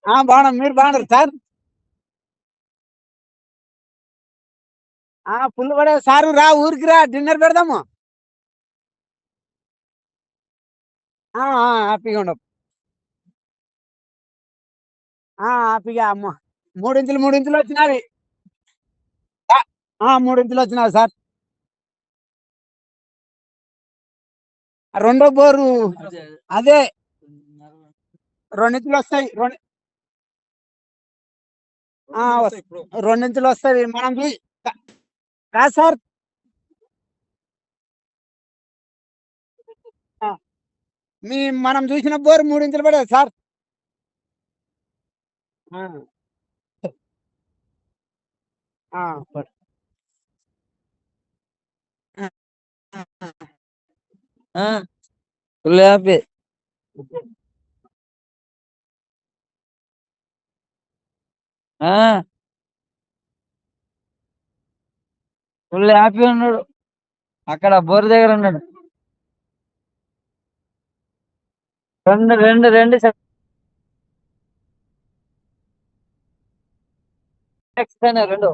బాగున్నాం. మీరు బాగున్నారు సార్? ఫుల్ పడే సారు, రా ఊరికి రా, డిన్నర్ పెడదాము. హ్యాపీగా ఉండవు. హ్యాపీగా అమ్మ. మూడించులు మూడించులు వచ్చినవి. మూడించులు వచ్చినావి సార్. రెండో బోరు అదే రెండించులు వస్తాయి. రెండించులు వస్తాయి. కాదు సార్. ఆ, మనం చూసిన బోరు మూడించులు పడేది సార్. ఆ, ఆ, పడు. Full happy. ఫుల్ హ్యాపీ ఉన్నాడు. అక్కడ బోర్ దగ్గర ఉన్నాడు. రెండు రెండు రెండు రెండు